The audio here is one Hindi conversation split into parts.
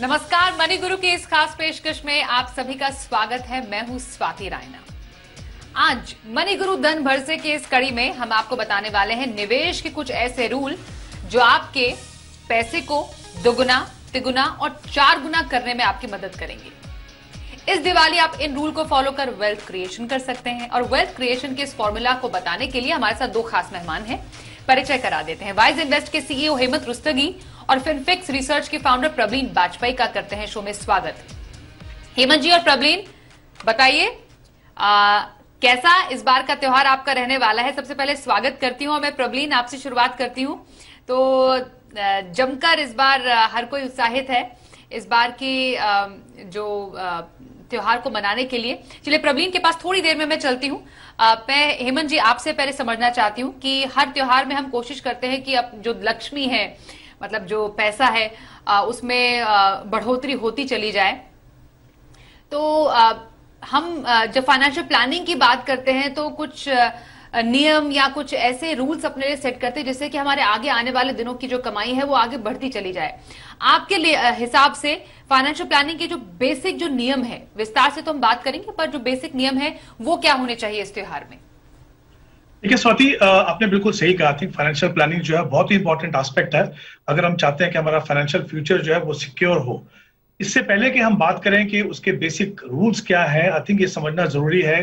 नमस्कार, मनी गुरु की इस खास पेशकश में आप सभी का स्वागत है। मैं हूं स्वाति रायना। आज मनी गुरु धन भरसे की इस कड़ी में हम आपको बताने वाले हैं निवेश के कुछ ऐसे रूल जो आपके पैसे को दुगुना, तिगुना और 4 गुना करने में आपकी मदद करेंगे। इस दिवाली आप इन रूल को फॉलो कर वेल्थ क्रिएशन कर सकते हैं। और वेल्थ क्रिएशन के इस फॉर्मूला को बताने के लिए हमारे साथ 2 खास मेहमान हैं। परिचय करा देते हैं। वाइज इन्वेस्ट के सीईओ हेमंत रुस्तगी और फिनफिक्स रिसर्च के फाउंडर प्रबलीन बाजपेयी का करते हैं शो में स्वागत। हेमंत जी और प्रबलीन, बताइए कैसा इस बार का त्योहार आपका रहने वाला है। सबसे पहले स्वागत करती हूं। मैं प्रबलीन आपसे शुरुआत करती हूं। तो जमकर इस बार हर कोई उत्साहित है इस बार की जो त्योहार को मनाने के लिए। चलिए प्रबलीन के पास थोड़ी देर में मैं चलती हूँ। मैं हेमंत जी आपसे पहले समझना चाहती हूँ कि हर त्योहार में हम कोशिश करते हैं कि अब जो लक्ष्मी है, मतलब जो पैसा है, उसमें बढ़ोतरी होती चली जाए। तो हम जब फाइनेंशियल प्लानिंग की बात करते हैं तो कुछ नियम या कुछ ऐसे रूल्स अपने लिए सेट करते हैं जिससे कि हमारे आगे आने वाले दिनों की जो कमाई है वो आगे बढ़ती चली जाए। आपके लिए हिसाब से फाइनेंशियल प्लानिंग के जो बेसिक जो नियम है, विस्तार से तो हम बात करेंगे, पर जो बेसिक नियम है वो क्या होने चाहिए इस त्योहार में? देखिए स्वाति, आपने बिल्कुल सही कहा। थी फाइनेंशियल प्लानिंग जो है बहुत ही इंपॉर्टेंट एस्पेक्ट है अगर हम चाहते हैं कि हमारा फाइनेंशियल फ्यूचर जो है वो सिक्योर हो। इससे पहले कि हम बात करें कि उसके बेसिक रूल्स क्या है, आई थिंक ये समझना जरूरी है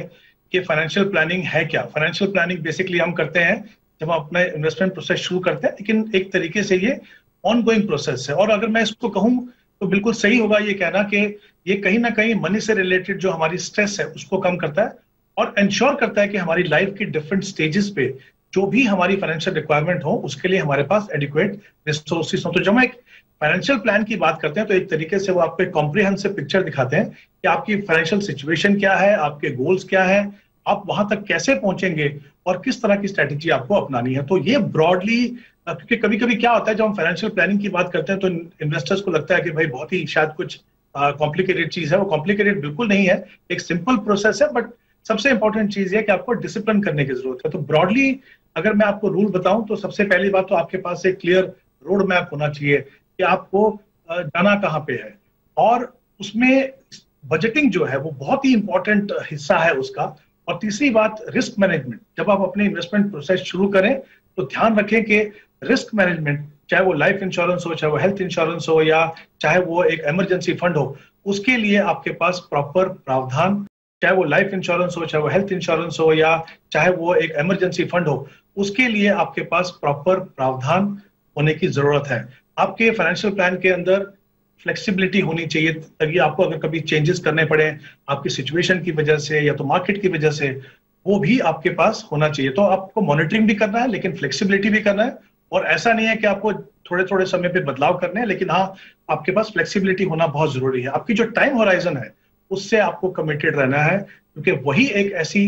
कि फाइनेंशियल प्लानिंग है क्या। फाइनेंशियल प्लानिंग बेसिकली हम करते हैं जब हम अपना इन्वेस्टमेंट प्रोसेस शुरू करते हैं, लेकिन एक तरीके से ये ऑन गोइंग प्रोसेस है। और अगर मैं इसको कहूँ तो बिल्कुल सही होगा ये कहना कि ये कहीं ना कहीं मनी से रिलेटेड जो हमारी स्ट्रेस है उसको कम करता है और इंश्योर करता है कि हमारी लाइफ की डिफरेंट स्टेजेस पे जो भी हमारी फाइनेंशियल रिक्वायरमेंट हो उसके लिए हमारे पास एडिक्वेट रिसोर्सेस हो। तो जब हम एक फाइनेंशियल प्लान की बात करते हैं तो एक तरीके से वो आपको एक कॉम्प्रिहेंसिव पिक्चर दिखाते हैं कि आपकी फाइनेंशियल सिचुएशन क्या है, आपके गोल्स क्या है, आप वहां तक कैसे पहुंचेंगे और किस तरह की स्ट्रेटेजी आपको अपनानी है। तो ये ब्रॉडली, क्योंकि कभी कभी क्या होता है जब हम फाइनेंशियल प्लानिंग की बात करते हैं तो इन्वेस्टर्स को लगता है कि भाई बहुत ही शायद कुछ कॉम्प्लिकेटेड चीज है। वो कॉम्प्लिकेटेड बिल्कुल नहीं है, एक सिंपल प्रोसेस है। बट सबसे इंपॉर्टेंट चीज है कि आपको डिसिप्लिन करने की जरूरत है। तो ब्रॉडली अगर मैं आपको रूल बताऊं तो सबसे पहली बात तो आपके पास एक क्लियर रोड मैप होना चाहिए कि आपको जाना कहाँ पे है, और उसमें बजटिंग जो है वो बहुत ही इंपॉर्टेंट हिस्सा है उसका। और तीसरी बात, रिस्क मैनेजमेंट। जब आप अपने इन्वेस्टमेंट प्रोसेस शुरू करें तो ध्यान रखें कि रिस्क मैनेजमेंट, चाहे वो लाइफ इंश्योरेंस हो, चाहे वो हेल्थ इंश्योरेंस हो, या चाहे वो एक इमरजेंसी फंड हो, उसके लिए आपके पास प्रॉपर प्रावधान, चाहे वो लाइफ इंश्योरेंस हो, चाहे वो हेल्थ इंश्योरेंस हो, या चाहे वो एक इमरजेंसी फंड हो, उसके लिए आपके पास प्रॉपर प्रावधान होने की जरूरत है। आपके फाइनेंशियल प्लान के अंदर फ्लेक्सिबिलिटी होनी चाहिए ताकि आपको अगर कभी चेंजेस करने पड़े आपकी सिचुएशन की वजह से या तो मार्केट की वजह से, वो भी आपके पास होना चाहिए। तो आपको मॉनिटरिंग भी करना है लेकिन फ्लेक्सिबिलिटी भी करना है। और ऐसा नहीं है कि आपको थोड़े थोड़े समय पे बदलाव करने हैं, लेकिन हाँ, आपके पास फ्लेक्सिबिलिटी होना बहुत जरूरी है। आपकी जो टाइम होराइजन है उससे आपको कमिटेड रहना है, क्योंकि वही एक ऐसी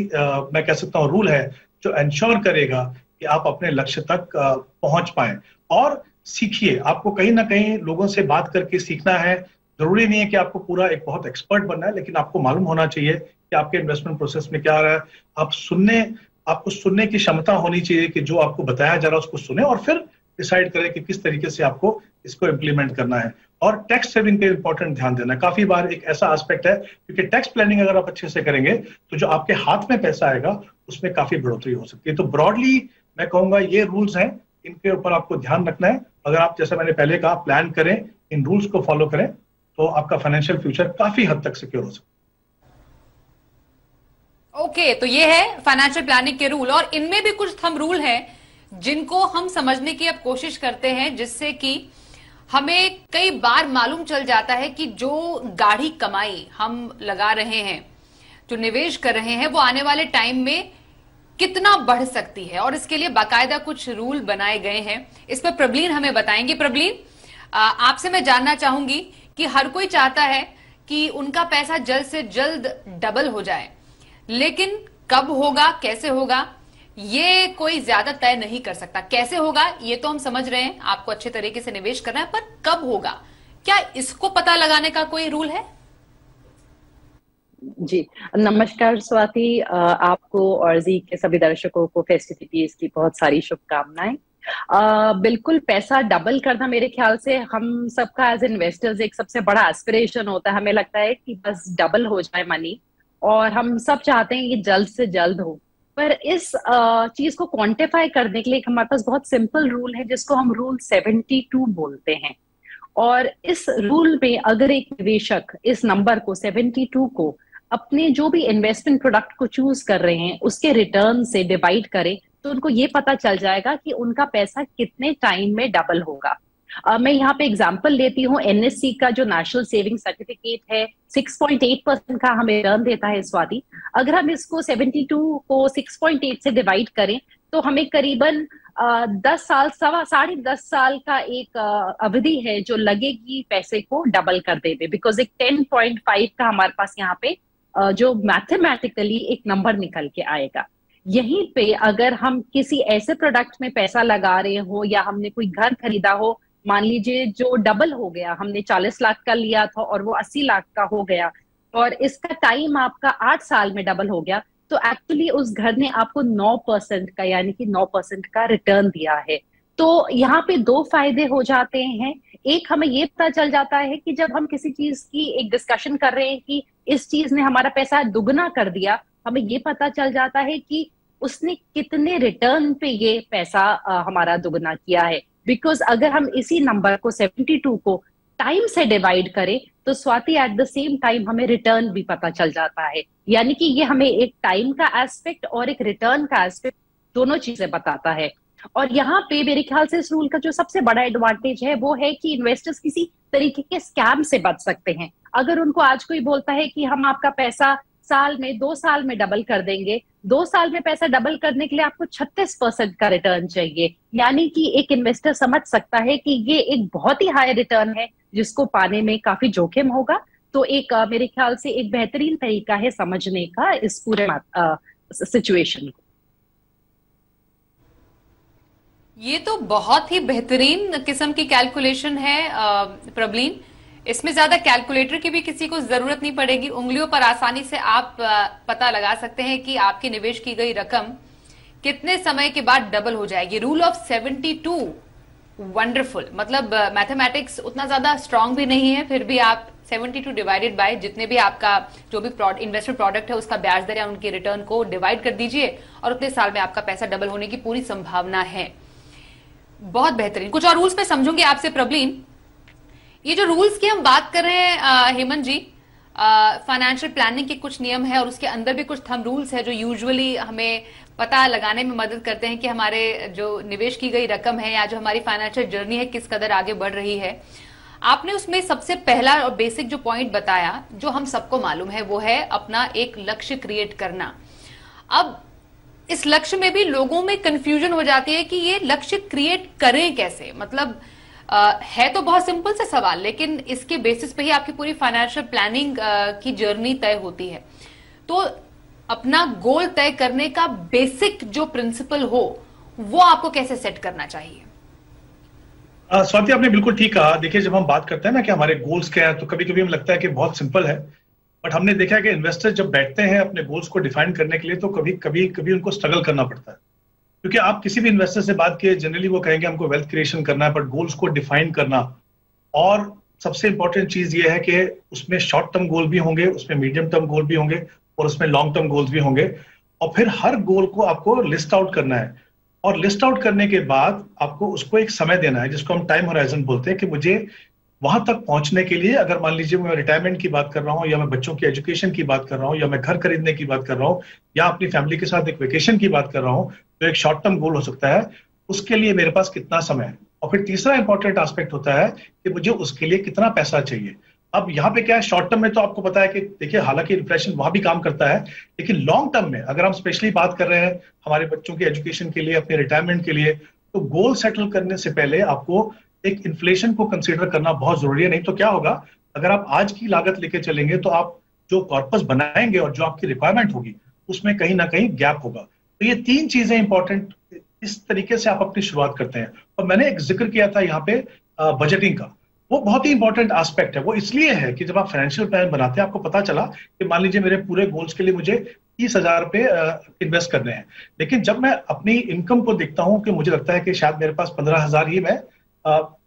मैं कह सकता हूँ रूल है जो इंश्योर करेगा कि आप अपने लक्ष्य तक पहुंच पाए। और सीखिए, आपको कहीं ना कहीं लोगों से बात करके सीखना है। जरूरी नहीं है कि आपको पूरा एक बहुत एक्सपर्ट बनना है, लेकिन आपको मालूम होना चाहिए कि आपके इन्वेस्टमेंट प्रोसेस में क्या आ रहा है। आपको सुनने की क्षमता होनी चाहिए कि जो आपको बताया जा रहा है उसको सुने और फिर डिसाइड करें कि किस तरीके से आपको इसको इम्प्लीमेंट करना है। और टैक्स सेविंग पे इंपॉर्टेंट ध्यान देना। काफी बार एक ऐसा एस्पेक्ट है, क्योंकि टैक्स प्लानिंग अगर आप अच्छे से करेंगे तो जो आपके हाथ में पैसा आएगा उसमें काफी बढ़ोतरी हो सकती है। तो ब्रॉडली मैं कहूंगा ये रूल्स हैं, इनके ऊपर आपको ध्यान रखना है। अगर आप, जैसे मैंने पहले कहा, प्लान करें, इन रूल्स को फॉलो करें, तो आपका फाइनेंशियल फ्यूचर काफी हद तक सिक्योर हो सकता है। ओके, तो ये है फाइनेंशियल प्लानिंग के रूल, और इनमें भी कुछ थंब रूल हैं जिनको हम समझने की अब कोशिश करते हैं, जिससे कि हमें कई बार मालूम चल जाता है कि जो गाढ़ी कमाई हम लगा रहे हैं, जो निवेश कर रहे हैं, वो आने वाले टाइम में कितना बढ़ सकती है। और इसके लिए बाकायदा कुछ रूल बनाए गए हैं। इस पर प्रबलीन हमें बताएंगे। प्रबलीन, आपसे मैं जानना चाहूंगी कि हर कोई चाहता है कि उनका पैसा जल्द से जल्द डबल हो जाए, लेकिन कब होगा, कैसे होगा, ये कोई ज्यादा तय नहीं कर सकता। कैसे होगा ये तो हम समझ रहे हैं, आपको अच्छे तरीके से निवेश करना है, पर कब होगा, क्या इसको पता लगाने का कोई रूल है? जी नमस्कार स्वाति, आपको और जी के सभी दर्शकों को फेस्टिविटीज की बहुत सारी शुभकामनाएं। बिल्कुल, पैसा डबल करना मेरे ख्याल से हम सबका एज इन्वेस्टर्स एक सबसे बड़ा एस्पिरेशन होता है। हमें लगता है कि बस डबल हो जाए मनी, और हम सब चाहते हैं ये जल्द से जल्द हो। पर इस चीज को क्वांटिफाई करने के लिए हमारे पास बहुत सिंपल रूल है, जिसको हम रूल 72 बोलते हैं। और इस रूल में अगर एक निवेशक इस नंबर को 72 को अपने जो भी इन्वेस्टमेंट प्रोडक्ट को चूज कर रहे हैं उसके रिटर्न से डिवाइड करे, तो उनको ये पता चल जाएगा कि उनका पैसा कितने टाइम में डबल होगा। मैं यहाँ पे एग्जांपल लेती हूँ, एनएससी का जो नेशनल सेविंग सर्टिफिकेट है 6.8% का हमें रिटर्न देता है स्वाति। अगर हम इसको 72 को 6.8 से डिवाइड करें तो हमें करीबन 10 साल, 10.5 साल का एक अवधि है जो लगेगी पैसे को डबल कर देते, बिकॉज एक 10.5 का हमारे पास यहाँ पे जो मैथमेटिकली एक नंबर निकल के आएगा। यहीं पे अगर हम किसी ऐसे प्रोडक्ट में पैसा लगा रहे हो या हमने कोई घर खरीदा हो, मान लीजिए जो डबल हो गया, हमने 40 लाख का लिया था और वो 80 लाख का हो गया, और इसका टाइम आपका 8 साल में डबल हो गया, तो एक्चुअली उस घर ने आपको 9% का, यानी कि 9% का रिटर्न दिया है। तो यहाँ पे दो फायदे हो जाते हैं। एक, हमें ये पता चल जाता है कि जब हम किसी चीज की एक डिस्कशन कर रहे हैं कि इस चीज ने हमारा पैसा दुगना कर दिया, हमें ये पता चल जाता है कि उसने कितने रिटर्न पे ये पैसा हमारा दुगना किया है। बिकॉज अगर हम इसी नंबर को 72 को टाइम से डिवाइड करें तो Swati at the same time हमें रिटर्न भी पता चल जाता है। यानी कि ये हमें एक टाइम का एस्पेक्ट और एक रिटर्न का एस्पेक्ट दोनों चीजें बताता है। और यहाँ पे मेरे ख्याल से इस रूल का जो सबसे बड़ा एडवांटेज है वो है कि इन्वेस्टर्स किसी तरीके के स्कैम से बच सकते हैं। अगर उनको आज कोई बोलता है कि हम आपका पैसा 2 साल में डबल कर देंगे, 2 साल में पैसा डबल करने के लिए आपको 36% का रिटर्न चाहिए, यानी कि एक इन्वेस्टर समझ सकता है कि ये एक बहुत ही हाई रिटर्न है जिसको पाने में काफी जोखिम होगा। तो एक मेरे ख्याल से एक बेहतरीन तरीका है समझने का इस पूरे सिचुएशन को। ये तो बहुत ही बेहतरीन किस्म की कैलकुलेशन है प्रबलीन। इसमें ज्यादा कैलकुलेटर की भी किसी को जरूरत नहीं पड़ेगी, उंगलियों पर आसानी से आप पता लगा सकते हैं कि आपकी निवेश की गई रकम कितने समय के बाद डबल हो जाएगी। रूल ऑफ 72 वंडरफुल, मतलब मैथमेटिक्स उतना ज्यादा स्ट्रांग भी नहीं है, फिर भी आप 72 डिवाइडेड बाय जितने भी आपका जो भी इन्वेस्टमेंट प्रोडक्ट है उसका ब्याज दर या उनके रिटर्न को डिवाइड कर दीजिए और उतने साल में आपका पैसा डबल होने की पूरी संभावना है। बहुत बेहतरीन। कुछ और रूल्स में समझूंगी आपसे प्रबलीन। ये जो रूल्स की हम बात कर रहे हैं हेमंत जी, फाइनेंशियल प्लानिंग के कुछ नियम है और उसके अंदर भी कुछ थंब रूल्स है जो यूजुअली हमें पता लगाने में मदद करते हैं कि हमारे जो निवेश की गई रकम है या जो हमारी फाइनेंशियल जर्नी है किस कदर आगे बढ़ रही है। आपने उसमें सबसे पहला और बेसिक जो पॉइंट बताया जो हम सबको मालूम है वो है अपना एक लक्ष्य क्रिएट करना। अब इस लक्ष्य में भी लोगों में कंफ्यूजन हो जाती है कि ये लक्ष्य क्रिएट करें कैसे। मतलब है तो बहुत सिंपल सा सवाल, लेकिन इसके बेसिस पे ही आपकी पूरी फाइनेंशियल प्लानिंग की जर्नी तय होती है। तो अपना गोल तय करने का बेसिक जो प्रिंसिपल हो वो आपको कैसे सेट करना चाहिए? स्वाति, आपने बिल्कुल ठीक कहा। देखिए, जब हम बात करते हैं ना कि हमारे गोल्स क्या है, तो कभी कभी हमें लगता है कि बहुत सिंपल है, बट हमने देखा है कि इन्वेस्टर जब बैठते हैं अपने गोल्स को डिफाइन करने के लिए तो कभी उनको स्ट्रगल करना पड़ता है। क्योंकि आप किसी भी इन्वेस्टर से बात किए, जनरली वो कहेंगे हमको वेल्थ क्रिएशन करना है, बट गोल्स को डिफाइन करना, और सबसे इंपॉर्टेंट चीज ये है कि उसमें शॉर्ट टर्म गोल भी होंगे, उसमें मीडियम टर्म गोल भी होंगे और उसमें लॉन्ग टर्म गोल्स भी होंगे। और फिर हर गोल को आपको लिस्ट आउट करना है, और लिस्ट आउट करने के बाद आपको उसको एक समय देना है जिसको हम टाइम होराइजन बोलते हैं कि मुझे वहां तक पहुंचने के लिए, अगर मान लीजिए मैं रिटायरमेंट की बात कर रहा हूं या मैं बच्चों की एजुकेशन की बात कर रहा हूं या मैं घर खरीदने की बात कर रहा हूं या अपनी फैमिली के साथ एक वेकेशन की बात कर रहा हूं, तो एक शॉर्ट टर्म गोल हो सकता है, उसके लिए मेरे पास कितना समय है। और फिर तीसरा इंपॉर्टेंट एस्पेक्ट होता है कि मुझे उसके लिए कितना पैसा चाहिए। अब यहाँ पे क्या है, शॉर्ट टर्म में तो आपको पता है कि देखिए हालांकि इन्फ्लेशन वहां भी काम करता है, लेकिन लॉन्ग टर्म में अगर हम स्पेशली बात कर रहे हैं हमारे बच्चों की एजुकेशन के लिए, अपने रिटायरमेंट के लिए, तो गोल सेटल करने से पहले आपको एक इन्फ्लेशन को कंसीडर करना बहुत जरूरी है। नहीं तो क्या होगा, अगर आप आज की लागत लेके चलेंगे तो आप जो कॉर्पस बनाएंगे और जो आपकी रिक्वायरमेंट होगी उसमें कहीं ना कहीं गैप होगा। तो ये तीन चीजें इंपॉर्टेंट, इस तरीके से आप अपनी शुरुआत करते हैं। और मैंने एक जिक्र किया था यहाँ पे बजटिंग का, वो बहुत ही इंपॉर्टेंट एस्पेक्ट है। वो इसलिए है कि जब आप फाइनेंशियल प्लान बनाते हैं आपको पता चला कि मान लीजिए मेरे पूरे गोल्स के लिए मुझे 30,000 पे इन्वेस्ट करने हैं। लेकिन जब मैं अपनी इनकम को देखता हूं कि मुझे लगता है कि शायद मेरे पास 15,000 ही मैं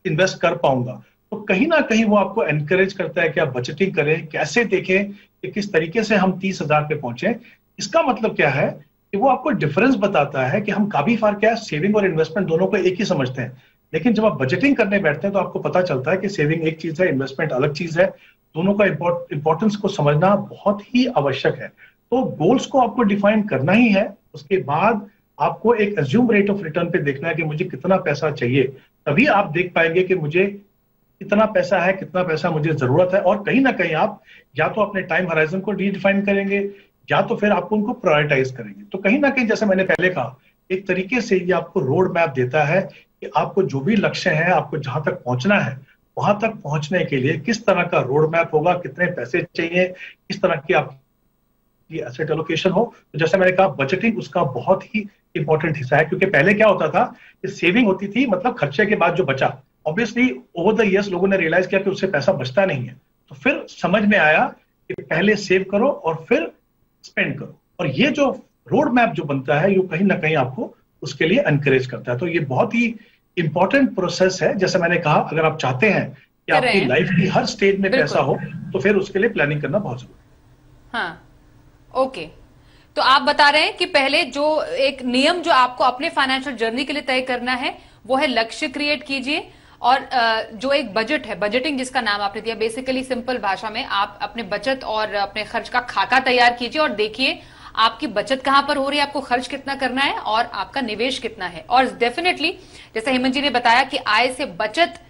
इन्वेस्ट कर पाऊंगा, तो कहीं ना कहीं वो आपको एनकरेज करता है कि आप बजटिंग करें, कैसे देखें कि किस तरीके से हम 30,000 पे पहुंचे। इसका मतलब क्या है कि वो आपको डिफरेंस बताता है कि हम काफी फार क्या सेविंग और इन्वेस्टमेंट दोनों को एक ही समझते हैं, लेकिन जब आप बजटिंग करने बैठते हैं तो आपको पता चलता है कि सेविंग एक चीज है, इन्वेस्टमेंट अलग चीज है। दोनों का इंपॉर्टेंस को समझना बहुत ही आवश्यक है। तो गोल्स को आपको डिफाइन करना ही है, उसके बाद आपको एक एज्यूम रेट ऑफ रिटर्न पे देखना है कि मुझे कितना पैसा चाहिए, तभी आप देख पाएंगे कि मुझे कितना पैसा है, कितना पैसा मुझे जरूरत है। और कहीं ना कहीं आप या तो अपने टाइम हराइजन को रीडिफाइन करेंगे या तो फिर आपको उनको प्रायोरिटाइज करेंगे। तो कहीं ना कहीं जैसे मैंने पहले कहा, एक तरीके से ये आपको रोड मैप देता है कि आपको जो भी लक्ष्य है, आपको जहां तक पहुंचना है, वहां तक पहुंचने के लिए किस तरह का रोड मैप होगा, कितने पैसे चाहिए, किस तरह की आपकी एसेट एलोकेशन हो। तो जैसे मैंने कहा, बजटिंग उसका बहुत ही इंपॉर्टेंट हिस्सा है, क्योंकि पहले क्या होता था कि सेविंग होती थी, मतलब खर्चे के बाद जो बचा, ऑब्वियसली ओवर द ईयर्स लोगों ने रियलाइज किया कि उससे पैसा बचता नहीं है, तो फिर समझ में आया कि पहले सेव करो और फिर स्पेंड करो। और ये जो रोड मैप जो बनता है, ये कहीं ना कहीं आपको उसके लिए एनकरेज करता है। तो ये बहुत ही इंपॉर्टेंट प्रोसेस है। जैसे मैंने कहा, अगर आप चाहते हैं कि आपकी लाइफ की हर स्टेज में पैसा हो, तो फिर उसके लिए प्लानिंग करना बहुत जरूरी है। हाँ, ओके। तो आप बता रहे हैं कि पहले जो एक नियम जो आपको अपने फाइनेंशियल जर्नी के लिए तय करना है वो है लक्ष्य क्रिएट कीजिए, और जो एक बजट है, बजटिंग जिसका नाम आपने दिया, बेसिकली सिंपल भाषा में आप अपने बचत और अपने खर्च का खाका तैयार कीजिए और देखिए आपकी बचत कहां पर हो रही है, आपको खर्च कितना करना है और आपका निवेश कितना है। और डेफिनेटली जैसे हेमंत जी ने बताया कि आय से बचत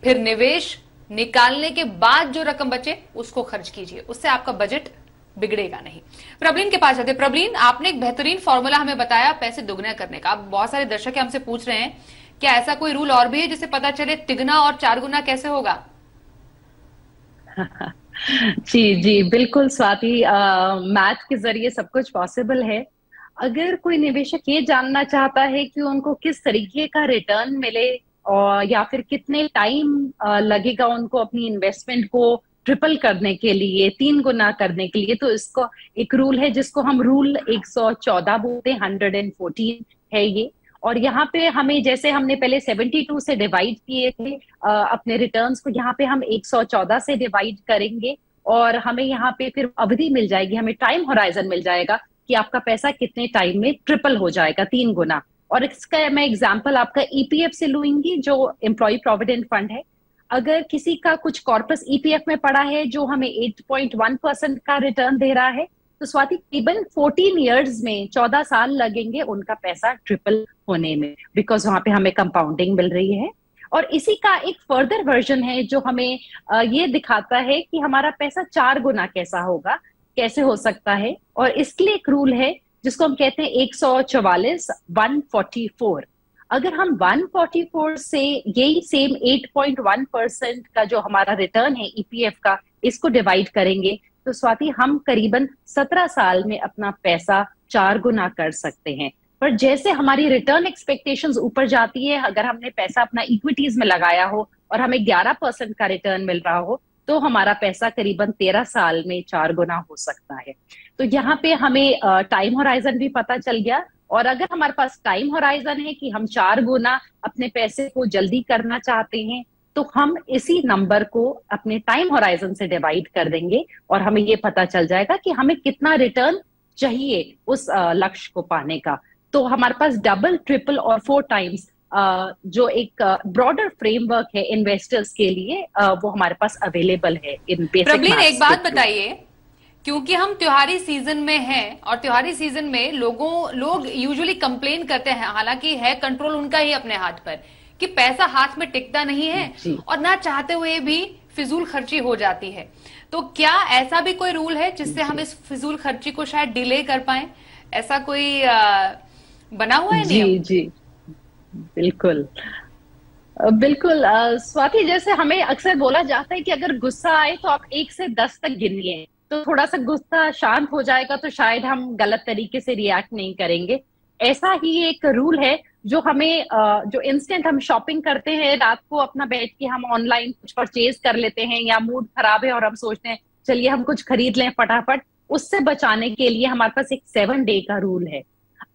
फिर निवेश निकालने के बाद जो रकम बचे उसको खर्च कीजिए, उससे आपका बजट बिगड़ेगा नहीं। प्रबलीन के पास जाते। प्रबलीन, आपने एक बेहतरीन फॉर्मूला हमें बताया पैसे दुगने करने का। अब बहुत सारे दर्शक हमसे पूछ रहे हैं क्या ऐसा कोई रूल और भी है जिससे पता चले तिगुना और 4 गुना कैसे होगा? जी जी बिल्कुल स्वाति, मैथ के जरिए सब कुछ पॉसिबल है। अगर कोई निवेशक ये जानना चाहता है कि उनको किस तरीके का रिटर्न मिले और या फिर कितने टाइम लगेगा उनको अपनी इन्वेस्टमेंट को ट्रिपल करने के लिए, 3 गुना करने के लिए, तो इसको एक रूल है जिसको हम रूल 114 बोलते हैं, 114 है ये। और यहाँ पे हमें, जैसे हमने पहले 72 से डिवाइड किए थे अपने रिटर्न्स को, यहाँ पे हम 114 से डिवाइड करेंगे और हमें यहाँ पे फिर अवधि मिल जाएगी, हमें टाइम होराइजन मिल जाएगा कि आपका पैसा कितने टाइम में ट्रिपल हो जाएगा, 3 गुना। और इसका मैं एग्जाम्पल आपका ईपीएफ से लूंगी, जो एम्प्लॉय प्रोविडेंट फंड है। अगर किसी का कुछ कॉर्पस ईपीएफ में पड़ा है जो हमें 8.1% का रिटर्न दे रहा है, तो स्वाति करीबन 14 इयर्स में, 14 साल लगेंगे उनका पैसा ट्रिपल होने में, बिकॉज वहां पे हमें कंपाउंडिंग मिल रही है। और इसी का एक फर्दर वर्जन है जो हमें ये दिखाता है कि हमारा पैसा 4 गुना कैसा होगा, कैसे हो सकता है। और इसके लिए एक रूल है जिसको हम कहते हैं 144 144। अगर हम 144 से यही सेम 8.1% का जो हमारा रिटर्न है ईपीएफ का, इसको डिवाइड करेंगे, तो स्वाति हम करीबन 17 साल में अपना पैसा 4 गुना कर सकते हैं। पर जैसे हमारी रिटर्न एक्सपेक्टेशंस ऊपर जाती है, अगर हमने पैसा अपना इक्विटीज में लगाया हो और हमें 11% का रिटर्न मिल रहा हो, तो हमारा पैसा करीबन 13 साल में 4 गुना हो सकता है। तो यहाँ पे हमें टाइम होराइजन भी पता चल गया। और अगर हमारे पास टाइम होराइजन है कि हम 4 गुना अपने पैसे को जल्दी करना चाहते हैं, तो हम इसी नंबर को अपने टाइम होराइजन से डिवाइड कर देंगे और हमें ये पता चल जाएगा कि हमें कितना रिटर्न चाहिए उस लक्ष्य को पाने का। तो हमारे पास डबल, ट्रिपल और 4 टाइम्स जो एक ब्रॉडर फ्रेमवर्क है इन्वेस्टर्स के लिए, वो हमारे पास अवेलेबल है इन बेसिक। प्रबलीन, एक बात बताइए, क्योंकि हम त्योहारी सीजन में हैं और त्योहारी सीजन में लोग यूजुअली कंप्लेन करते हैं, हालांकि है कंट्रोल उनका ही अपने हाथ पर, कि पैसा हाथ में टिकता नहीं है और ना चाहते हुए भी फिजूल खर्ची हो जाती है। तो क्या ऐसा भी कोई रूल है जिससे हम इस फिजूल खर्ची को शायद डिले कर पाए? ऐसा कोई बना हुआ है नियम? जी जी बिल्कुल बिल्कुल स्वाति, जैसे हमें अक्सर बोला जाता है कि अगर गुस्सा आए तो आप 1 से 10 तक गिनिए, तो थोड़ा सा गुस्सा शांत हो जाएगा तो शायद हम गलत तरीके से रिएक्ट नहीं करेंगे। ऐसा ही एक रूल है जो हमें जो इंस्टेंट हम शॉपिंग करते हैं, रात को अपना बैठ के हम ऑनलाइन कुछ परचेज कर लेते हैं या मूड खराब है और हम सोचते हैं चलिए हम कुछ खरीद लें फटाफट, उससे बचाने के लिए हमारे पास एक 7 डे का रूल है।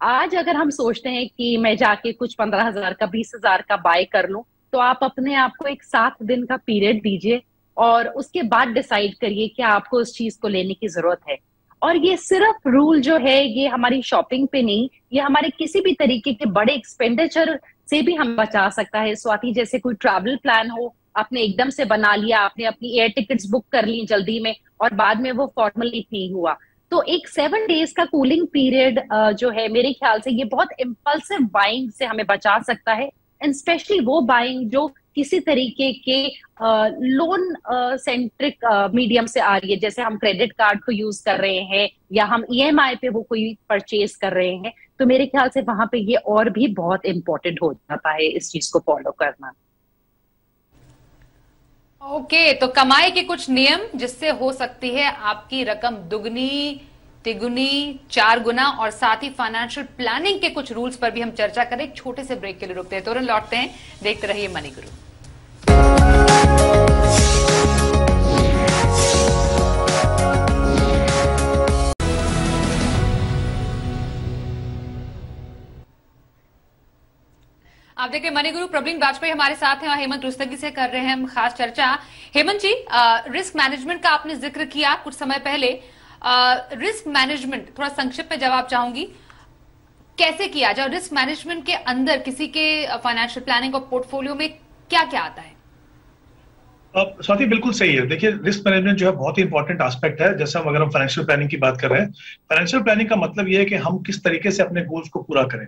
आज अगर हम सोचते हैं कि मैं जाके कुछ 15,000 का 20,000 का बाय कर लूं, तो आप अपने आप को एक 7 दिन का पीरियड दीजिए और उसके बाद डिसाइड करिए कि आपको उस चीज को लेने की जरूरत है। और ये सिर्फ रूल जो है ये हमारी शॉपिंग पे नहीं, ये हमारे किसी भी तरीके के बड़े एक्सपेंडिचर से भी हम बचा सकता है। स्वाति, जैसे कोई ट्रैवल प्लान हो, आपने एकदम से बना लिया, आपने अपनी एयर टिकट्स बुक कर ली जल्दी में और बाद में वो फॉर्मली नहीं हुआ, तो एक 7 डेज का कूलिंग पीरियड जो है, मेरे ख्याल से ये बहुत इम्पल्सिव बाइंग से हमें बचा सकता है। एंड स्पेशली वो बाइंग जो किसी तरीके के लोन सेंट्रिक मीडियम से आ रही है, जैसे हम क्रेडिट कार्ड को यूज कर रहे हैं या हम ईएमआई पे वो कोई परचेज कर रहे हैं, तो मेरे ख्याल से वहां पे ये और भी बहुत इंपॉर्टेंट हो जाता है इस चीज को फॉलो करना। ओके, तो कमाई के कुछ नियम जिससे हो सकती है आपकी रकम दुगनी तिगुनी 4 गुना, और साथ ही फाइनेंशियल प्लानिंग के कुछ रूल्स पर भी हम चर्चा करें। एक छोटे से ब्रेक के लिए रुकते हैं, तुरंत लौटते हैं। देखते रहिए मनी गुरु। आप देखिए मनी गुरु, प्रवीण वाजपेयी हमारे साथ हैं और हेमंत रुस्तगी से कर रहे हैं हम खास चर्चा। हेमंत जी, रिस्क मैनेजमेंट का आपने जिक्र किया कुछ समय पहले। रिस्क मैनेजमेंट थोड़ा संक्षिप्त में जवाब चाहूंगी, कैसे किया जाए? रिस्क मैनेजमेंट के अंदर किसी के फाइनेंशियल प्लानिंग और पोर्टफोलियो में क्या क्या आता है? स्वाति बिल्कुल सही है। देखिए, रिस्क मैनेजमेंट जो है बहुत ही इंपॉर्टेंट एस्पेक्ट है। जैसे हम अगर हम फाइनेंशियल प्लानिंग की बात कर रहे हैं, फाइनेंशियल प्लानिंग का मतलब ये है कि हम किस तरीके से अपने गोल्स को पूरा करें।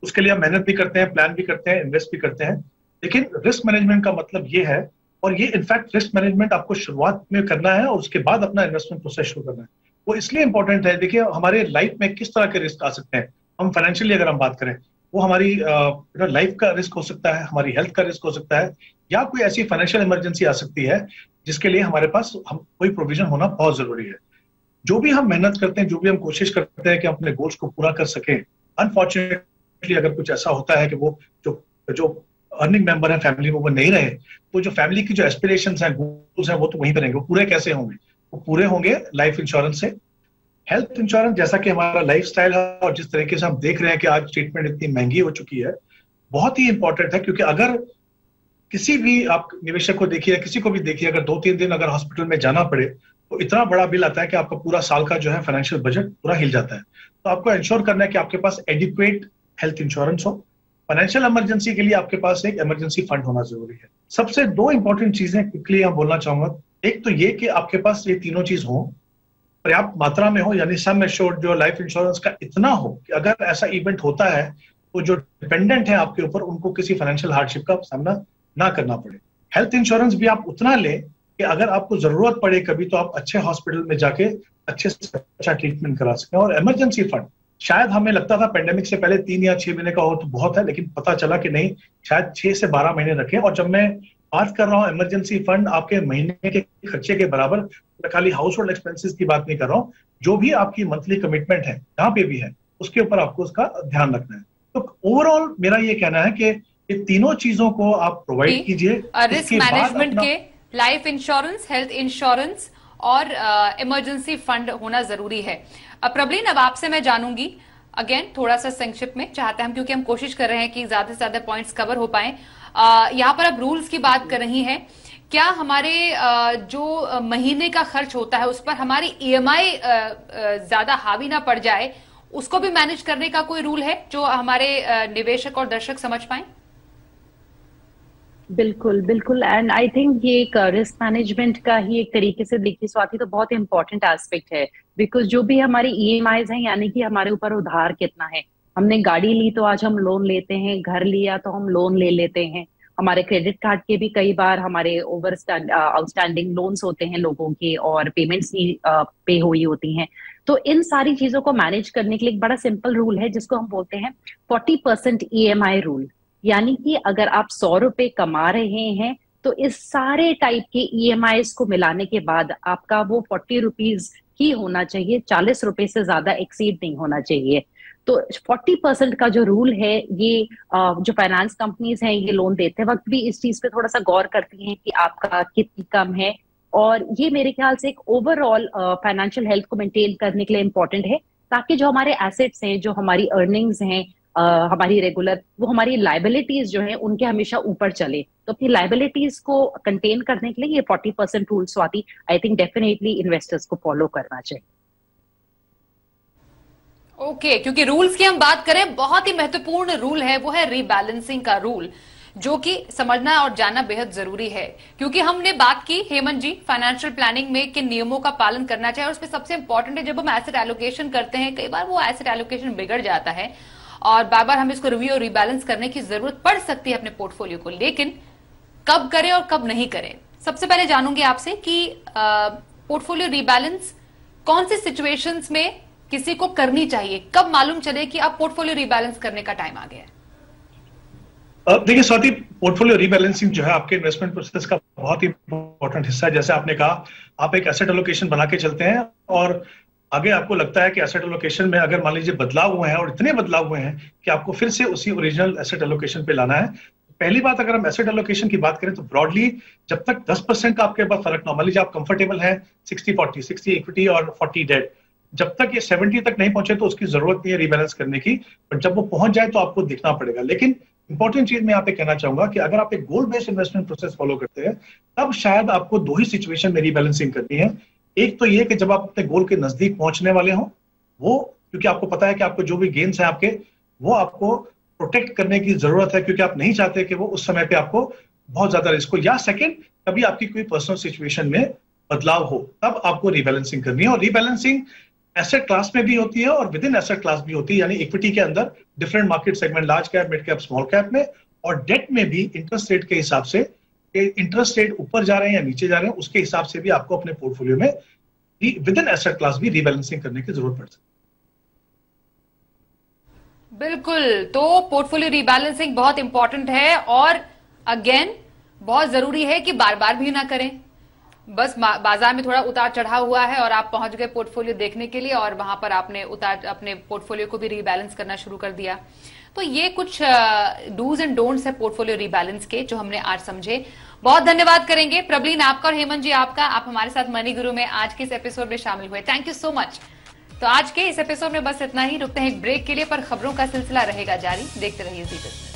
उसके लिए हम मेहनत भी करते हैं, प्लान भी करते हैं, इन्वेस्ट भी करते हैं। लेकिन रिस्क मैनेजमेंट का मतलब ये है, और ये इनफैक्ट रिस्क मैनेजमेंट आपको शुरुआत में करना है और उसके बाद अपना इन्वेस्टमेंट प्रोसेस शुरू करना है। वो इसलिए इंपॉर्टेंट है, देखिए हमारे लाइफ में किस तरह के रिस्क आ सकते हैं। हम फाइनेंशियली अगर हम बात करें, वो हमारी लाइफ का रिस्क हो सकता है, हमारी हेल्थ का रिस्क हो सकता है, या कोई ऐसी फाइनेंशियल इमरजेंसी आ सकती है जिसके लिए हमारे पास कोई प्रोविजन होना बहुत जरूरी है। जो भी हम मेहनत करते हैं, जो भी हम कोशिश करते हैं कि हम अपने गोल्स को पूरा कर सकें, अनफॉर्चुनेटली अगर कुछ ऐसा होता है कि वो जो अर्निंग मेंबर है फैमिली में वो नहीं रहे, तो जो फैमिली की जो एस्पिरेशंस हैं, गोल्स हैं, वो तो वहीं पर रहेंगे। वो पूरे कैसे होंगे? वो पूरे होंगे लाइफ इंश्योरेंस से। हेल्थ इंश्योरेंस, जैसा कि हमारा लाइफस्टाइल है और जिस तरीके से हम देख रहे हैं कि आज ट्रीटमेंट इतनी महंगी हो चुकी है, बहुत ही इंपॉर्टेंट है। क्योंकि अगर किसी भी आप निवेशक को देखिए, किसी को भी देखिए, अगर 2-3 दिन अगर हॉस्पिटल में जाना पड़े तो इतना बड़ा बिल आता है कि आपका पूरा साल का जो है फाइनेंशियल बजट पूरा हिल जाता है। तो आपको इंश्योर करना है कि आपके पास एडिक्वेट हेल्थ इंश्योरेंस हो। फाइनेंशियल इमरजेंसी के लिए आपके पास एक इमरजेंसी फंड होना जरूरी है। सबसे 2 इंपॉर्टेंट चीजें क्विकली यहाँ बोलना चाहूंगा। एक तो ये कि आपके पास ये तीनों चीज हो, पर्याप्त मात्रा में हो, यानी सम एश्योर्ड जो लाइफ इंश्योरेंस का इतना हो कि अगर ऐसा इवेंट होता है तो जो डिपेंडेंट है आपके ऊपर, उनको किसी फाइनेंशियल हार्डशिप का सामना ना करना पड़े। हेल्थ इंश्योरेंस भी आप उतना लें कि अगर आपको जरूरत पड़े कभी, तो आप अच्छे हॉस्पिटल में जाके अच्छे से अच्छा ट्रीटमेंट करा सकें। और इमरजेंसी फंड, शायद हमें लगता था पेंडेमिक से पहले 3 या 6 महीने का हो तो बहुत है, लेकिन पता चला कि नहीं, शायद 6 से 12 महीने रखें। और जब मैं बात कर रहा हूँ इमरजेंसी फंड, आपके महीने के खर्चे के बराबर, मैं खाली हाउस होल्ड एक्सपेंसेस की बात नहीं कर रहा हूँ, जो भी आपकी मंथली कमिटमेंट है जहाँ पे भी है, उसके ऊपर आपको उसका ध्यान रखना है। तो ओवरऑल मेरा ये कहना है कि ये तीनों चीजों को आप प्रोवाइड कीजिए। रिस्क मैनेजमेंट के लाइफ इंश्योरेंस, हेल्थ इंश्योरेंस और इमरजेंसी फंड होना जरूरी है। प्रबलीन, अब आपसे मैं जानूंगी अगेन थोड़ा सा संक्षिप्त में चाहते हैं हम, क्योंकि हम कोशिश कर रहे हैं कि ज्यादा से ज्यादा पॉइंट्स कवर हो पाए। यहाँ पर अब रूल्स की बात कर रही हैं, क्या हमारे जो महीने का खर्च होता है उस पर हमारी ईएमआई ज्यादा हावी ना पड़ जाए, उसको भी मैनेज करने का कोई रूल है जो हमारे निवेशक और दर्शक समझ पाए? बिल्कुल बिल्कुल, एंड आई थिंक ये एक रिस्क मैनेजमेंट का ही एक तरीके से देखिए स्वाति, तो बहुत इंपॉर्टेंट एस्पेक्ट है। बिकॉज जो भी हमारी ईएमआईज हैं, यानी कि हमारे ऊपर उधार कितना है, हमने गाड़ी ली तो आज हम लोन लेते हैं, घर लिया तो हम लोन ले लेते हैं, हमारे क्रेडिट कार्ड के भी कई बार हमारे आउटस्टैंडिंग लोन्स होते हैं लोगों के, और पेमेंट्स ही पे हुई होती हैं। तो इन सारी चीजों को मैनेज करने के लिए एक बड़ा सिंपल रूल है जिसको हम बोलते हैं 40% ईएमआई रूल। यानी कि अगर आप 100 रुपए कमा रहे हैं तो इस सारे टाइप के ईएमआईज को मिलाने के बाद आपका वो 40 रुपीज ही होना चाहिए, 40 रुपए से ज्यादा एक्सीड नहीं होना चाहिए। तो 40% का जो रूल है, ये जो फाइनेंस कंपनीज हैं ये लोन देते वक्त भी इस चीज पे थोड़ा सा गौर करती हैं कि आपका कितनी कम है, और ये मेरे ख्याल से एक ओवरऑल फाइनेंशियल हेल्थ को मेंटेन करने के लिए इम्पोर्टेंट है, ताकि जो हमारे एसेट्स हैं, जो हमारी अर्निंग्स हैं, हमारी रेगुलर, वो हमारी लाइबिलिटीज जो हैं उनके हमेशा ऊपर चले। तो अपनी लाइबिलिटीज को कंटेन करने के लिए ये 40% rule Swati I think definitely investors को फॉलो करना चाहिए। ओके, क्योंकि रूल्स की हम बात करें, बहुत ही महत्वपूर्ण रूल है, वो है रीबैलेंसिंग का रूल, जो कि समझना और जानना बेहद जरूरी है। क्योंकि हमने बात की हेमंत जी फाइनेंशियल प्लानिंग में किन नियमों का पालन करना चाहिए, और उसमें सबसे इंपॉर्टेंट है जब हम एसेट एलोकेशन करते हैं, कई बार वो एसेट एलोकेशन बिगड़ जाता है और बार बार हमें इसको रिव्यू और रिबैलेंस करने की जरूरत पड़ सकती है अपने पोर्टफोलियो को, लेकिन कब करें और कब नहीं करें। सबसे पहले जानूंगी आपसे कि पोर्टफोलियो रिबैलेंस कौन सी सिचुएशंस में किसी को करनी चाहिए, कब मालूम चले कि अब पोर्टफोलियो रिबैलेंस करने का टाइम आ गया है। देखिए स्वाति, पोर्टफोलियो रीबैलेंसिंग जो है आपके इन्वेस्टमेंट प्रोसेस का बहुत ही इंपॉर्टेंट हिस्सा है। जैसे आपने कहा, आप एक एसेट एलोकेशन बना के चलते हैं और आगे आपको लगता है कि एसेट एलोकेशन में अगर मान लीजिए बदलाव हुए हैं और इतने बदलाव हुए हैं कि आपको फिर से उसी ओरिजिनल एसेट एलोकेशन पे लाना है। पहली बात, अगर हम एसेट एलोकेशन की बात करें तो ब्रॉडली जब तक 10% का आपके पास फर्क ना, मान लीजिए आप कंफर्टेबल हैं 60-40, 60 इक्विटी और 40 डेट, जब तक ये 70 तक नहीं पहुंचे तो उसकी जरूरत नहीं है रिबैलेंस करने की, बट जब वो पहुंच जाए तो आपको देखना पड़ेगा। लेकिन इंपॉर्टेंट चीज मैं यहाँ पे कहना चाहूंगा कि अगर आप एक गोल बेस्ड इन्वेस्टमेंट प्रोसेस फॉलो करते हैं, तब शायद आपको दो ही सिचुएशन में रीबैलेंसिंग करनी है। एक तो ये कि जब आप अपने गोल के नजदीक पहुंचने वाले हो, वो क्योंकि आपको पता है कि आपको जो भी गेन्स है आपके, वो आपको प्रोटेक्ट करने की जरूरत है, क्योंकि आप नहीं चाहते कि वो उस समय पे आपको बहुत ज्यादा रिस्क हो। या सेकंड, कभी आपकी कोई पर्सनल सिचुएशन में बदलाव हो, तब आपको रीबैलेंसिंग करनी है। और रीबैलेंसिंग एसेट क्लास में भी होती है और विद इन एसेट क्लास भी होती है, यानी इक्विटी के अंदर different market segment, large cap, mid cap, small cap में, और डेट में भी इंटरेस्ट रेट के हिसाब से, इंटरेस्ट रेट ऊपर जा रहे हैं या नीचे जा रहे हैं, उसके हिसाब से भी आपको अपने पोर्टफोलियो में विद इन एसेट क्लास भी रीबैलेंसिंग करने की जरूरत पड़ सकती है। बिल्कुल, तो पोर्टफोलियो रीबैलेंसिंग बहुत इंपॉर्टेंट है और अगेन बहुत जरूरी है कि बार बार भी ना करें। बस बाजार में थोड़ा उतार चढ़ाव हुआ है और आप पहुंच गए पोर्टफोलियो देखने के लिए और वहां पर आपने अपने पोर्टफोलियो को भी रीबैलेंस करना शुरू कर दिया। तो ये कुछ डूज एंड डोंट्स है पोर्टफोलियो रीबैलेंस के, जो हमने आज समझे। बहुत धन्यवाद करेंगे प्रबलीन आपका और हेमंत जी आपका, आप हमारे साथ मनी गुरु में आज के इस एपिसोड में शामिल हुए। Thank you so much. तो आज के इस एपिसोड में बस इतना ही, रुकते हैं एक ब्रेक के लिए, पर खबरों का सिलसिला रहेगा जारी। देखते रहिए जी बिजनेस।